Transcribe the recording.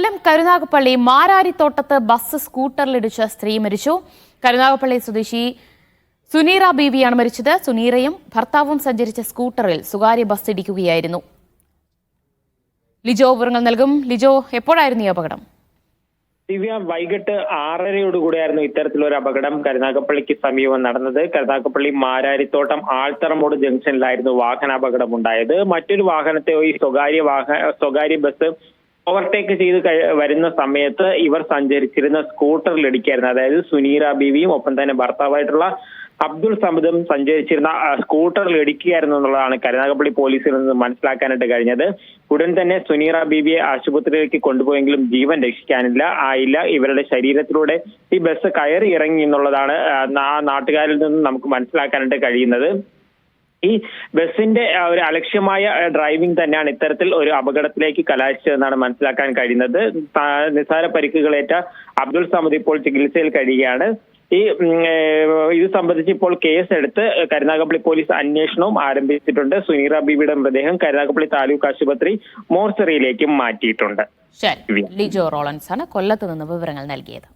Kollam Karunagappally മാരാരിത്തോട്ടത്ത് bus സ്കൂട്ടറിലിടിച്ച് സ്ത്രീ മരിച്ചു. കരുനാഗപ്പള്ളി സ്വദേശി സുനീറ ബീവിയാണ് മരിച്ചത്. സുനീറയും ഭർത്താവും സഞ്ചരിച്ച സ്കൂട്ടറിൽ സ്വകാര്യ ബസ് ഇടിക്കുകയായിരുന്നു. ലിജോ വിവരങ്ങൾ നൽകും. ലിജോ, എപ്പോഴായിരുന്നു ഈ അപകടം? ദിവ്യ, വൈകിട്ട് 6:30യോടുകൂടിയായിരുന്നു ഇത്തരത്തിലൊരു അപകടം കരുനാഗപ്പള്ളിക്ക് സമീപം നടന്നത്. കരുനാഗപ്പള്ളി മാരാരിത്തോട്ടം ആൾത്തറമോട് ജംഗ്ഷനിലായിരുന്നു വാഹനാപകടം ഉണ്ടായത്. മറ്റൊരു വാഹനത്തെ ഈ സ്വകാര്യ ബസ് ഓവർടേക്ക് ചെയ്ത് വരുന്ന സമയത്ത് ഇവർ സഞ്ചരിച്ചിരുന്ന സ്കൂട്ടറിൽ ഇടിക്കായിരുന്നു. അതായത് സുനീറ ബീവിയും ഒപ്പം തന്നെ ഭർത്താവായിട്ടുള്ള അബ്ദുൾ സമദും സഞ്ചരിച്ചിരുന്ന സ്കൂട്ടറിൽ ഇടിക്കുകയായിരുന്നു എന്നുള്ളതാണ് കരുനാഗപ്പള്ളി പോലീസിൽ നിന്ന് മനസ്സിലാക്കാനായിട്ട് കഴിഞ്ഞത്. ഉടൻ തന്നെ സുനീറ ബീവിയെ ആശുപത്രിയിലേക്ക് കൊണ്ടുപോയെങ്കിലും ജീവൻ ആയില്ല. ഇവരുടെ ശരീരത്തിലൂടെ ഈ ബസ് കയറി ഇറങ്ങി എന്നുള്ളതാണ് നാട്ടുകാരിൽ നിന്ന് നമുക്ക് മനസ്സിലാക്കാനായിട്ട് കഴിയുന്നത്. ഈ ബസിന്റെ ഒരു അലക്ഷ്യമായ ഡ്രൈവിംഗ് തന്നെയാണ് ഇത്തരത്തിൽ ഒരു അപകടത്തിലേക്ക് കലാശിച്ചതെന്നാണ് മനസ്സിലാക്കാൻ കഴിയുന്നത്. നിസ്സാര പരിക്കുകളേറ്റ അബ്ദുൾ സമദ് ഇപ്പോൾ ചികിത്സയിൽ കഴിയുകയാണ്. ഇത് സംബന്ധിച്ച് ഇപ്പോൾ കേസെടുത്ത് കരുനാഗപ്പള്ളി പോലീസ് അന്വേഷണവും ആരംഭിച്ചിട്ടുണ്ട്. സുനീറ ബീവിയുടെ മൃതദേഹം കരുനാഗപ്പള്ളി താലൂക്ക് ആശുപത്രി മോർച്ചറിയിലേക്കും മാറ്റിയിട്ടുണ്ട്. ലിജോ റോളൻസ് ആണ് കൊല്ലത്ത് നിന്ന് വിവരങ്ങൾ നൽകിയത്.